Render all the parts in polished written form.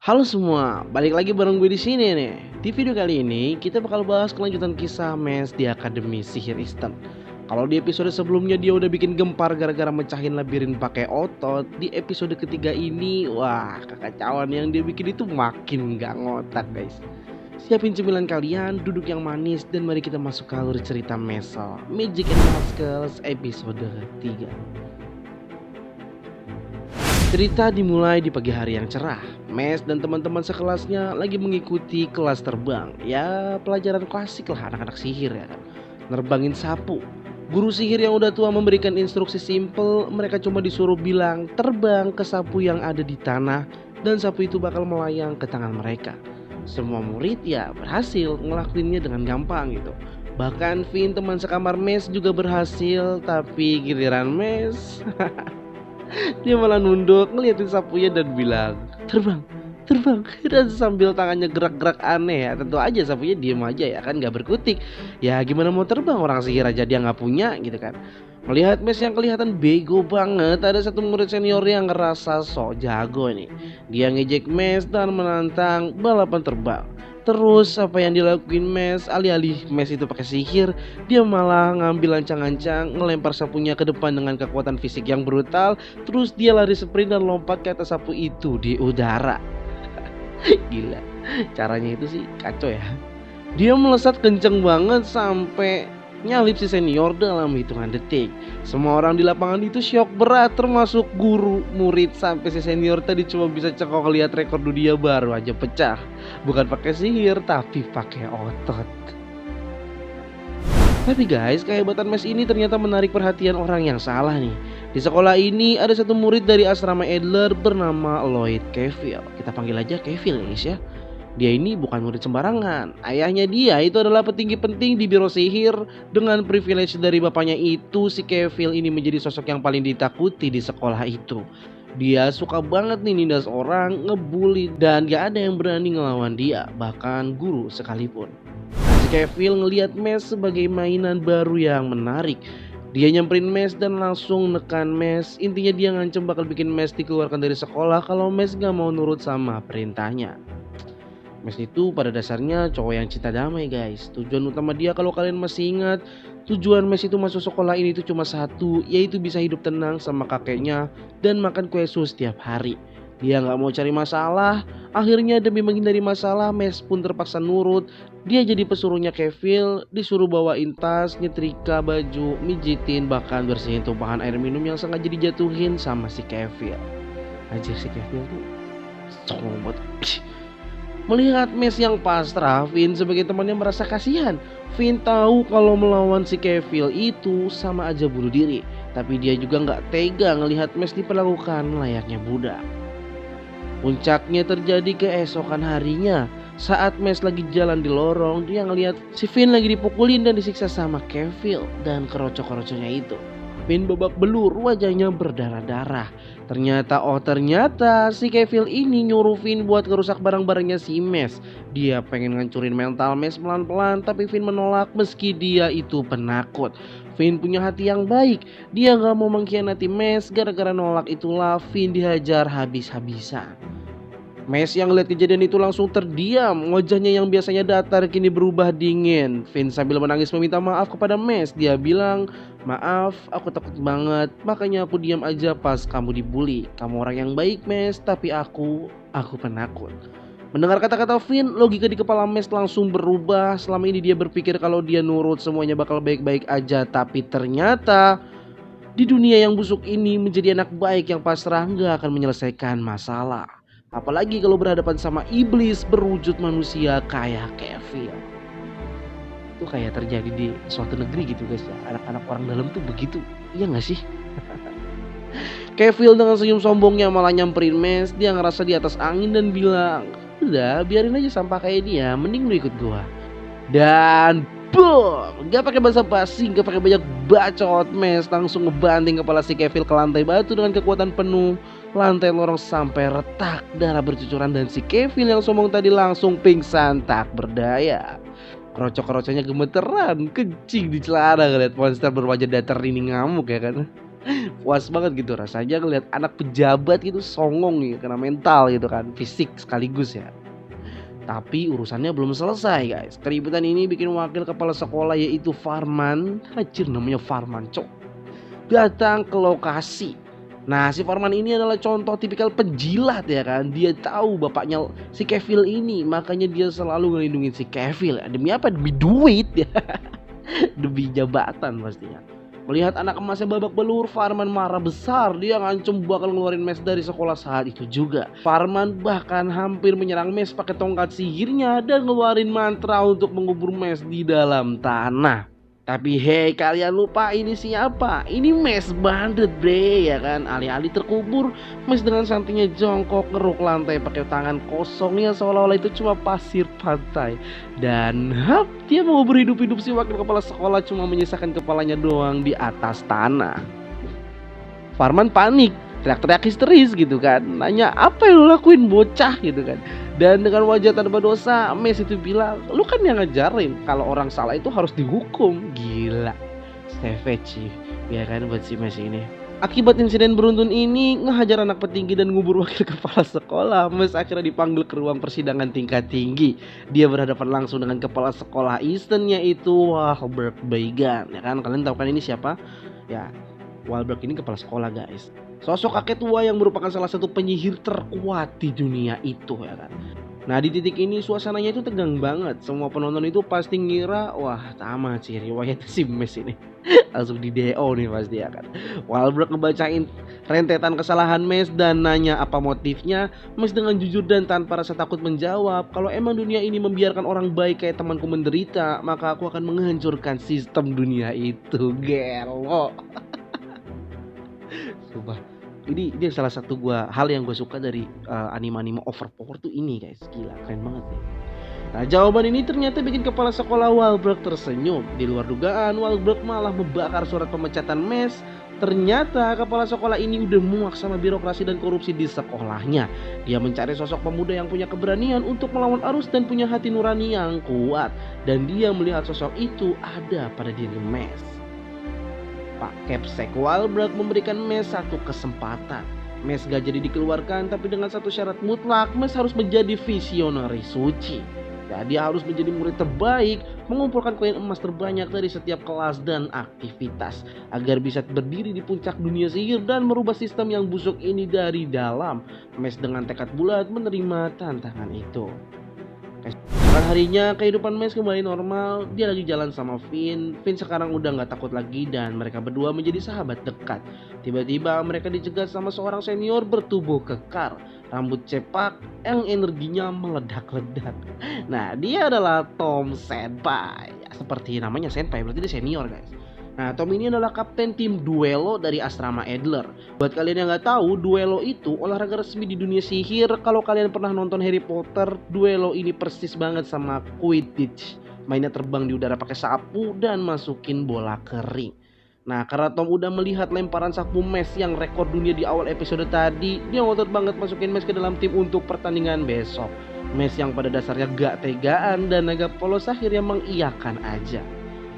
Halo semua, balik lagi bareng gue di sini nih. Di video kali ini kita bakal bahas kelanjutan kisah Mes di Akademi Sihir Eastern. Kalau di episode sebelumnya dia udah bikin gempar gara-gara mecahin labirin pakai otot, di episode ketiga ini wah kekacauan yang dia bikin itu makin gak ngotak guys. Siapin cemilan kalian, duduk yang manis dan mari kita masuk ke alur cerita Mesel Magic and Muscles episode 3. Cerita dimulai di pagi hari yang cerah. Mes dan teman-teman sekelasnya lagi mengikuti kelas terbang. Ya pelajaran klasik lah anak-anak sihir ya kan. Nerbangin sapu. Guru sihir yang udah tua memberikan instruksi simple. Mereka cuma disuruh bilang terbang ke sapu yang ada di tanah. Dan sapu itu bakal melayang ke tangan mereka. Semua murid ya berhasil ngelakuinnya dengan gampang gitu. Bahkan Vin teman sekamar Mes juga berhasil. Tapi giliran Mes dia malah nunduk ngeliatin sapunya dan bilang terbang, terbang. Dan sambil tangannya gerak-gerak aneh ya. Tentu aja sapunya diem aja ya kan gak berkutik. Ya gimana mau terbang, orang sihir aja dia gak punya gitu kan. Melihat Mes yang kelihatan bego banget, ada satu murid senior yang ngerasa sok jago nih. Dia ngejek Mes dan menantang balapan terbang. Terus apa yang dilakuin Mes, alih-alih Mes itu pakai sihir, dia malah ngambil ancang-ancang ngelempar sapunya ke depan dengan kekuatan fisik yang brutal. Terus dia lari sprint dan lompat ke atas sapu itu di udara. Gila, caranya itu sih kacau ya. Dia melesat kenceng banget sampai nyalip si senior dalam hitungan detik. Semua orang di lapangan itu syok berat, termasuk guru, murid, sampai si senior tadi cuma bisa cekok lihat rekor dunia baru aja pecah. Bukan pakai sihir tapi pakai otot. Tapi guys, kehebatan Mes ini ternyata menarik perhatian orang yang salah nih. Di sekolah ini ada satu murid dari asrama Adler bernama Lloyd Cavill. Kita panggil aja Cavill ya guys ya. Dia ini bukan murid sembarangan. Ayahnya dia itu adalah petinggi penting di biro sihir. Dengan privilege dari bapaknya itu, si Cavill ini menjadi sosok yang paling ditakuti di sekolah itu. Dia suka banget nih nindas orang, ngebully, dan gak ada yang berani ngelawan dia, bahkan guru sekalipun. Si Cavill ngelihat Mes sebagai mainan baru yang menarik. Dia nyamperin Mes dan langsung nekan Mes. Intinya dia ngancem bakal bikin Mes dikeluarkan dari sekolah kalau Mes gak mau nurut sama perintahnya. Mes itu pada dasarnya cowok yang cinta damai guys. Tujuan utama dia kalau kalian masih ingat, tujuan Mes itu masuk sekolah ini itu cuma satu, yaitu bisa hidup tenang sama kakeknya dan makan kue sus setiap hari. Dia gak mau cari masalah. Akhirnya demi menghindari masalah, Mes pun terpaksa nurut. Dia jadi pesuruhnya Cavill, disuruh bawain tas, nyetrika baju, mijitin, bahkan bersihin tumpahan air minum yang sengaja dijatuhin sama si Cavill. Anjir, si Cavill tuh sombong banget. Melihat Mes yang pasrah, Vin sebagai temannya merasa kasihan. Vin tahu kalau melawan si Cavill itu sama aja bunuh diri. Tapi dia juga gak tega ngelihat Mes diperlakukan layaknya budak. Puncaknya terjadi keesokan harinya. Saat Mes lagi jalan di lorong, dia ngelihat si Vin lagi dipukulin dan disiksa sama Cavill dan kerocok-kerocoknya itu. Vin babak belur, wajahnya berdarah-darah. Ternyata si Cavill ini nyuruh Vin buat ngerusak barang-barangnya si Mes. Dia pengen ngancurin mental Mes pelan-pelan, tapi Vin menolak meski dia itu penakut. Vin punya hati yang baik, dia gak mau mengkhianati Mes. Gara-gara nolak itulah Vin dihajar habis-habisan. Mes yang lihat kejadian itu langsung terdiam. Wajahnya yang biasanya datar kini berubah dingin. Vin sambil menangis meminta maaf kepada Mes. Dia bilang, maaf, aku takut banget, makanya aku diam aja pas kamu dibully. Kamu orang yang baik Mes, tapi aku penakut. Mendengar kata-kata Vin, logika di kepala Mes langsung berubah. Selama ini dia berpikir kalau dia nurut semuanya bakal baik-baik aja. Tapi ternyata di dunia yang busuk ini, menjadi anak baik yang pasrah gak akan menyelesaikan masalah. Apalagi kalau berhadapan sama iblis berwujud manusia kayak Cavill. Itu kayak terjadi di suatu negeri gitu guys ya. Anak-anak orang dalam tuh begitu. Iya gak sih? Cavill dengan senyum sombongnya malah nyamperin Mes. Dia ngerasa di atas angin dan bilang, udah biarin aja sampah kayak dia, mending lu ikut gua. Dan boom, gak pakai basa-basi, gak pakai banyak bacot, Mes langsung ngebanting kepala si Cavill ke lantai batu dengan kekuatan penuh. Lantai lorong sampai retak, darah bercucuran dan si Cavill yang sombong tadi langsung pingsan tak berdaya. Kerocok-kerocoknya gemeteran, kencing di celana ngeliat monster berwajah datar ini ngamuk ya kan. Puas banget gitu rasanya ngeliat anak pejabat gitu songong gitu, kena mental gitu kan, fisik sekaligus ya. Tapi urusannya belum selesai guys. Keributan ini bikin wakil kepala sekolah yaitu Farman, anjir namanya Farman cok, datang ke lokasi. Nah si Farman ini adalah contoh tipikal penjilat ya kan. Dia tahu bapaknya si Kevin ini, makanya dia selalu ngelindungin si Kevin. Demi apa? Demi duit ya. Demi jabatan pastinya. Melihat anak emasnya babak belur, Farman marah besar. Dia ngancem bakal ngeluarin Mes dari sekolah saat itu juga. Farman bahkan hampir menyerang Mes pakai tongkat sihirnya dan ngeluarin mantra untuk mengubur Mes di dalam tanah. Tapi hei, kalian lupa ini siapa? Ini Mes Bandit bre ya kan. Alih-alih terkubur, Mes dengan santinya jongkok ngeruk lantai pakai tangan kosongnya seolah-olah itu cuma pasir pantai. Dan hap, dia mengubur hidup-hidup si wakil kepala sekolah cuma menyisakan kepalanya doang di atas tanah. Farman panik, teriak-teriak histeris gitu kan. Nanya apa yang lo lakuin bocah gitu kan. Dan dengan wajah tanpa dosa, Mes itu bilang, lu kan yang ngajarin kalau orang salah itu harus dihukum. Gila, savage sih ya kan buat si Mes ini. Akibat insiden beruntun ini, ngehajar anak petinggi dan ngubur wakil kepala sekolah, Mes akhirnya dipanggil ke ruang persidangan tingkat tinggi. Dia berhadapan langsung dengan kepala sekolah Easton yaitu Wahlberg Beigan. Ya kan, kalian tahu kan ini siapa? Ya, Wahlberg ini kepala sekolah guys. Sosok kakek tua yang merupakan salah satu penyihir terkuat di dunia itu ya kan. Nah di titik ini suasananya itu tegang banget. Semua penonton itu pasti ngira, wah tamat sih riwayat si Mes ini. Langsung di DO nih pasti ya kan. Wahlberg ngebacain rentetan kesalahan Mes dan nanya apa motifnya. Mes dengan jujur dan tanpa rasa takut menjawab, kalau emang dunia ini membiarkan orang baik kayak temanku menderita, maka aku akan menghancurkan sistem dunia itu. Gelo. Sumpah, ini salah satu hal yang gue suka dari anime-anime overpower tuh ini guys. Gila, keren banget deh. Nah jawaban ini ternyata bikin kepala sekolah Wahlberg tersenyum. Di luar dugaan, Wahlberg malah membakar surat pemecatan Mes. Ternyata kepala sekolah ini udah muak sama birokrasi dan korupsi di sekolahnya. Dia mencari sosok pemuda yang punya keberanian untuk melawan arus dan punya hati nurani yang kuat. Dan dia melihat sosok itu ada pada diri Mes. Pak Kepsek Wahlberg memberikan Mes satu kesempatan. Mes gak jadi dikeluarkan, tapi dengan satu syarat mutlak, Mes harus menjadi visionari suci. Ya, dia harus menjadi murid terbaik, mengumpulkan koin emas terbanyak dari setiap kelas dan aktivitas, agar bisa berdiri di puncak dunia sihir dan merubah sistem yang busuk ini dari dalam. Mes dengan tekad bulat menerima tantangan itu. Sekarang harinya kehidupan Mes kembali normal. Dia lagi jalan sama Finn. Finn sekarang udah gak takut lagi dan mereka berdua menjadi sahabat dekat. Tiba-tiba mereka dicegat sama seorang senior bertubuh kekar, rambut cepak yang energinya meledak-ledak. Nah dia adalah Tom Senpai. Seperti namanya Senpai, berarti dia senior guys. Nah Tom ini adalah kapten tim Duelo dari asrama Adler. Buat kalian yang nggak tahu, Duelo itu olahraga resmi di dunia sihir. Kalau kalian pernah nonton Harry Potter, Duelo ini persis banget sama Quidditch. Mainnya terbang di udara pakai sapu dan masukin bola kering. Nah karena Tom udah melihat lemparan sapu Mes yang rekor dunia di awal episode tadi, dia ngotot banget masukin Mes ke dalam tim untuk pertandingan besok. Mes yang pada dasarnya gak tegaan dan naga polos akhirnya mengiyakan aja.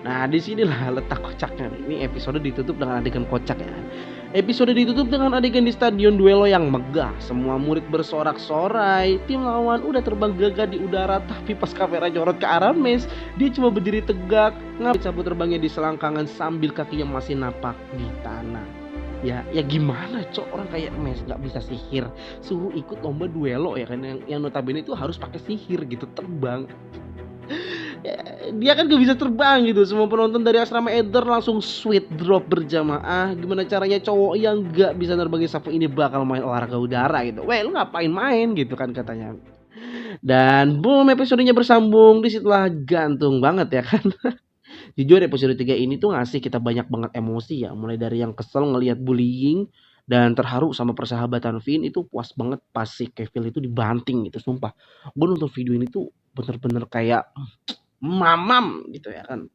Nah disinilah letak kocaknya. Ini episode ditutup dengan adegan kocak ya. Episode ditutup dengan adegan di stadion Duelo yang megah. Semua murid bersorak-sorai. Tim lawan udah terbang gagah di udara, tapi pas kamera nyorot ke arah Mes, dia cuma berdiri tegak, ngabit sapu terbangnya di selangkangan sambil kakinya masih napak di tanah. Ya gimana cok, orang kayak Mes nggak bisa sihir, suruh ikut lomba duelo ya kan, yang notabene itu harus pakai sihir gitu, terbang. Ya, dia kan gak bisa terbang gitu. Semua penonton dari asrama Adler langsung sweet drop berjamaah. Gimana caranya cowok yang gak bisa nerbangin sapu ini bakal main olahraga udara gitu. Weh lu ngapain main gitu kan katanya. Dan boom, episodenya bersambung. Disitulah gantung banget ya kan. Jujur episode 3 ini tuh ngasih kita banyak banget emosi ya. Mulai dari yang kesel ngelihat bullying dan terharu sama persahabatan Finn. Itu puas banget pas si Kevin itu dibanting gitu. Sumpah, gue nonton video ini tuh bener-bener kayak mamam gitu ya kan.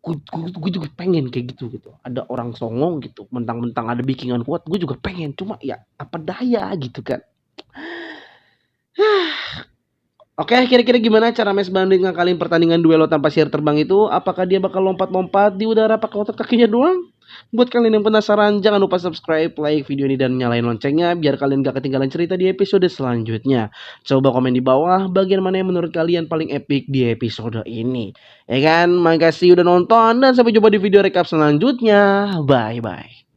Gue juga pengen kayak gitu. Ada orang songong gitu, mentang-mentang ada backingan kuat, gue juga pengen. Cuma ya apa daya gitu kan. Oke, kira-kira gimana cara Mes Bandit ngakalin pertandingan duelo tanpa sihir terbang itu? Apakah dia bakal lompat-lompat di udara pakai otot kakinya doang? Buat kalian yang penasaran, jangan lupa subscribe, like video ini, dan nyalain loncengnya biar kalian gak ketinggalan cerita di episode selanjutnya. Coba komen di bawah bagian mana yang menurut kalian paling epic di episode ini. Ya kan, makasih udah nonton dan sampai jumpa di video recap selanjutnya. Bye-bye.